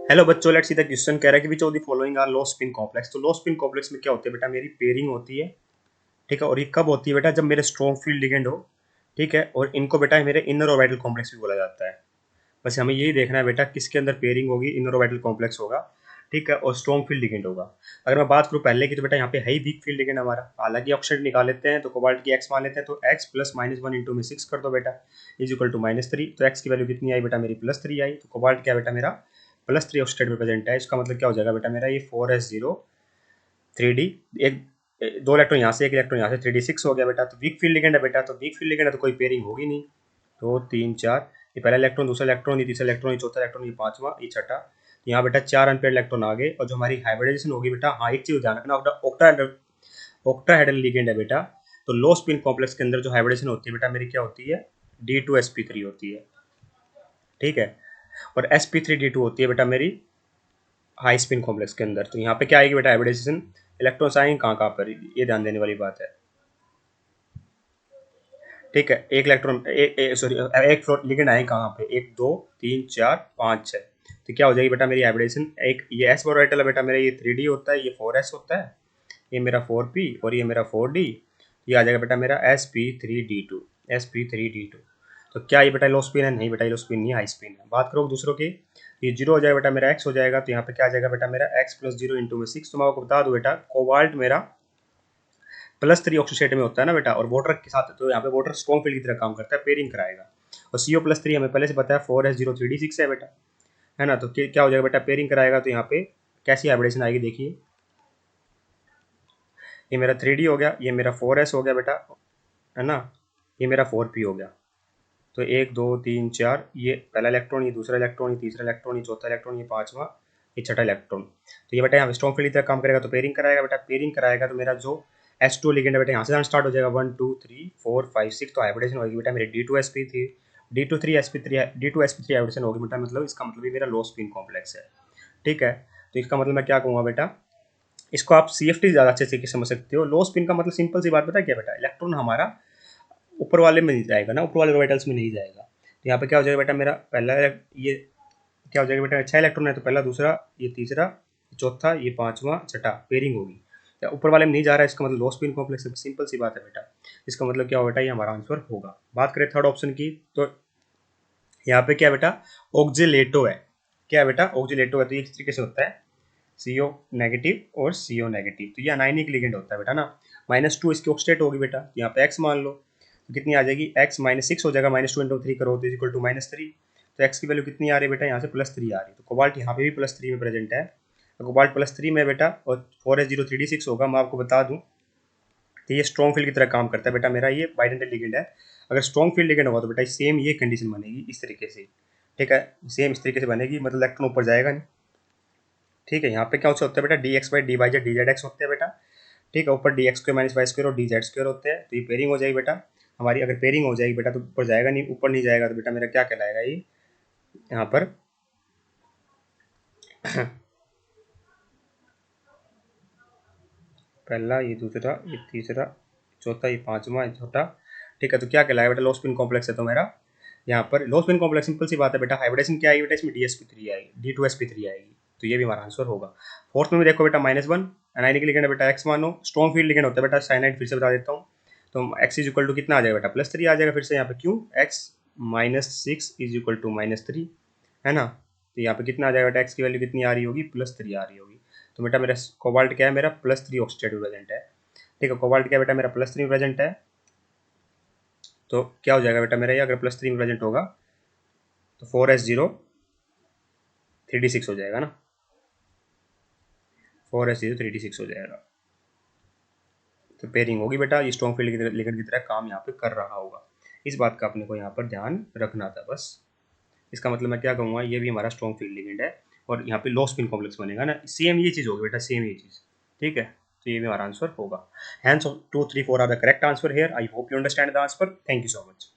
Hello बच्चों, let's see the question कह रहा है कि which of the following are low spin complex. तो लो स्पिन कॉम्प्लेक्स में क्या होती है बेटा, मेरी पेयरिंग होती है। ठीक है, और ये कब होती है बेटा, जब मेरे स्ट्रॉन्ग फील्ड लिगेंड हो। ठीक है, और इनको बेटा मेरे इनर ऑर्बिटल कॉम्प्लेक्स भी बोला जाता है। बस हमें यही देखना है बेटा, किसके अंदर पेयरिंग होगी, इनर ऑर्बिटल कॉम्प्लेक्स होगा। ठीक है, और स्ट्रॉन्ग फील्ड लिगेंड होगा। अगर मैं बात करूँ पहले की, तो बेटा यहाँ पे है ही वीक फील्ड लिगेंड हमारा। हालांकि ऑक्सीडेंट निकाल लेते हैं तो कोबाल्ट की एक्स मान लेते हैं, तो x plus minus one into में सिक्स कर दो बेटा, इज इक्वल टू -3। तो एक्स की वैल्यू कितनी आई बेटा, मेरी +3 आई। तो कोबाल्ट क्या बेटा मेरा +3 ऑक्सीडेट में प्रेजेंट है। इसका मतलब क्या हो जाएगा बेटा, मेरा ये 4s0 3d, एक दो इलेक्ट्रॉन यहाँ से, एक इलेक्ट्रॉन यहाँ से, 3d6 हो गया बेटा। तो वीक फील्ड लिगेंड है बेटा, तो वीक फील्ड लिगेंड है तो कोई पेयरिंग होगी नहीं। 2 3 4, ये पहला इलेक्ट्रॉन, दूसरा इलेक्ट्रॉन, ये तीसरा इलेक्ट्रॉन, ये चौथा इलेक्ट्रॉन, ये पांचवा, ये छठा। तो यहाँ बेटा 4 अनपेयर्ड इलेक्ट्रॉन आ गए। और जो हमारी हाइब्रिडाइजेशन होगी बेटा, हाँ एक चीज ध्यान रखना, ऑक्टाहेड्रल लिगेंड है बेटा। तो लो स्पिन कॉम्प्लेक्स के अंदर जो हाइब्रिडेशन होती है बेटा मेरी, क्या होती है, D2sp3 होती है। ठीक है, और sp3d2 होती है बेटा मेरी हाई स्पिन कॉम्प्लेक्स के अंदर। तो यहाँ पे क्या आएगी बेटा, हाइब्रिडाइजेशन, इलेक्ट्रॉन्स आएंगे कहाँ कहाँ पर, ये ध्यान देने वाली बात है। ठीक है, एक इलेक्ट्रॉन सॉरी, एक फ्लोर लिगेंड आए कहाँ पे, 1 2 3 4 5 6। तो क्या हो जाएगी बेटा मेरी हाइब्रिडेशन, एक ये s ऑर्बिटल है बेटा मेरा, ये 3d होता है, ये 4s होता है, ये मेरा 4p और ये मेरा 4d। ये आ जाएगा बेटा मेरा sp3d2, sp3d2। तो क्या ये बेटा लो स्पिन है? नहीं बेटा, ये लो स्पिन नहीं, हाई स्पिन है। बात करो दूसरों की, ये जीरो हो जाएगा बेटा मेरा, x हो जाएगा। तो यहाँ पे क्या आ जाएगा बेटा मेरा x प्लस जीरो इंटू में 6। तो मैं आपको बता दूं बेटा, कोबाल्ट मेरा +3 ऑक्सीडेट में होता है ना बेटा, और वाटर के साथ, तो यहाँ पे वाटर स्ट्रॉन्ग फील्ड की तरह काम करता है, पेयरिंग कराएगा। और CO+3 हमें पहले से पता है 4s0 3d6 है बेटा, है ना। तो क्या हो जाएगा बेटा, पेयरिंग कराएगा। तो यहाँ पे कैसी हाइब्रिडेशन आएगी देखिए, ये मेरा 3d हो गया, ये मेरा 4s हो गया बेटा, है ना, ये मेरा 4p हो गया। तो 1 2 3 4, ये पहला इलेक्ट्रॉन, ये दूसरा इलेक्ट्रॉन, ये तीसरा इलेक्ट्रॉन, ये चौथा इलेक्ट्रॉन, ये पांचवा, ये छठा इलेक्ट्रॉन। तो ये बेटा यहाँ स्ट्रॉन्ग फील्ड की तरह काम करेगा, तो पेयरिंग कराएगा बेटा। पेयरिंग कराएगा तो मेरा जो S2 लिगेंड है बेटा, यहाँ से जाना स्टार्ट हो जाएगा, 1 2 3 4 5 6। तो हाइब्रिडेशन होगी बेटा मेरी D2sp3, D2 3sp3 हाइब्रिडेशन होगी बेटा। मतलब इसका मतलब ये मेरा लो स्पिन कॉम्प्लेक्स है। ठीक है, तो इसका मतलब मैं क्या कहूँगा बेटा, इसको आप CFT ज़्यादा अच्छे से समझ सकते हो। लो स्पिन का मतलब सिंपल सी बात पता है क्या बेटा, इलेक्ट्रॉन हमारा ऊपर वाले में नहीं जाएगा ना, ऊपर वाले ऑर्बिटल्स में नहीं जाएगा। तो यहाँ पे क्या हो जाएगा बेटा, मेरा पहला ये क्या हो जाएगा बेटा, 6 इलेक्ट्रॉन है तो पहला, दूसरा, ये तीसरा, चौथा, ये पांचवा, छठा, पेयरिंग होगी। या ऊपर वाले में नहीं जा रहा है, इसका मतलब लो स्पिन कॉम्प्लेक्स है। सिंपल सी बात है बेटा। इसका मतलब क्या होगा बेटा, ये हमारा आंसर होगा। बात करें थर्ड ऑप्शन की, तो यहाँ पे क्या बेटा, ऑक्जिलेटो है। क्या है बेटा, ऑक्जिलेटो है। तो ये किस तरीके से होता है, CO नेगेटिव और CO नेगेटिव। तो ये अनायनिक लिगेंड होता है बेटा ना। -2 इसकी ऑक्सीडेट होगी बेटा, तो यहाँ पे x मान लो, तो कितनी आ जाएगी, x -6 हो जाएगा, -2 इंटू 3 करो तो इक्वल टू -3। तो x की वैल्यू कितनी आ रही है बेटा, यहाँ से +3 आ रही है। तो कोबाल्ट यहाँ पे भी +3 में प्रेजेंट है। तो कोबाल्ट +3 में बेटा, और 4s0 3d6 होगा। मैं आपको बता दूँ, तो ये स्ट्रॉन्ग फील्ड की तरह काम करता है बेटा मेरा, ये बाइडेंटल लिगेंड है। अगर स्ट्रॉन्ग फील्ड लिगेंड होगा तो बेटा सेम ये कंडीशन बनेगी इस तरीके से। ठीक है, सेम इस तरीके से बनेगी, मतलब इलेक्ट्रॉन ऊपर जाएगा नहीं। ठीक है, यहाँ पे क्या होता है बेटा, dx/d/z/dz होते हैं बेटा। ठीक है, ऊपर dx² - y² और dz² होते हैं। तो ये पेयरिंग हो जाएगी बेटा हमारी। अगर पेयरिंग हो जाएगी बेटा तो ऊपर जाएगा नहीं, ऊपर नहीं जाएगा तो बेटा मेरा क्या कहलाएगा ये, यहाँ पर पहला, ये दूसरा, ये तीसरा, चौथा, ये पांचवा, ये छठा। ठीक है, तो क्या कहलाएगा बेटा, लो स्पिन कॉम्प्लेक्स है तो मेरा यहाँ पर लो स्पिन कॉम्प्लेक्स। सिंपल सी बात है बेटा, हाइब्रिडेशन क्या आएगी बेटा, इसमें DSP3 आएगी, D2sp3 आएगी। तो ये भी हमारा आंसर होगा। फोर्थ में भी देखो बेटा, -1 अनायनिक लिगेंड है बेटा, x मानो। स्ट्रॉन्ग फील्ड लिगेंड होता है बेटा साइनाइड, फिर से बता देता हूँ। तो x इज इक्वल टू कितना आ जाएगा बेटा, +3 आ जाएगा। फिर से यहाँ पे क्यों, x -6 इज इक्वल टू -3, है ना। तो यहाँ पे कितना आ जाएगा बेटा, x की वैल्यू कितनी आ रही होगी, +3 आ रही होगी। तो बेटा मेरा कोबाल्ट क्या है, मेरा +3 ऑक्सीडेटिव प्रेजेंट है। ठीक है, कोबाल्ट क्या बेटा मेरा +3 प्रेजेंट है। तो क्या हो जाएगा बेटा मेरा ये, अगर +3 प्रेजेंट होगा तो 4s0 3d6 हो जाएगा ना, 4s0 3d6 हो जाएगा। तो पेयरिंग होगी बेटा, ये स्ट्रॉन्ग फील्ड लिगेंड की तरह काम यहाँ पे कर रहा होगा। इस बात का अपने को यहाँ पर ध्यान रखना था बस। इसका मतलब मैं क्या कहूँगा, ये भी हमारा स्ट्रॉन्ग फील्ड लिगेंड है, और यहाँ पे लो स्पिन कॉम्प्लेक्स बनेगा ना, सेम ये चीज़ होगी बेटा, सेम ये चीज़। ठीक है, तो ये भी हमारा आंसर होगा। Hence 2 3 4 are the correct answer here. I hope you understand the answer. Thank you so much.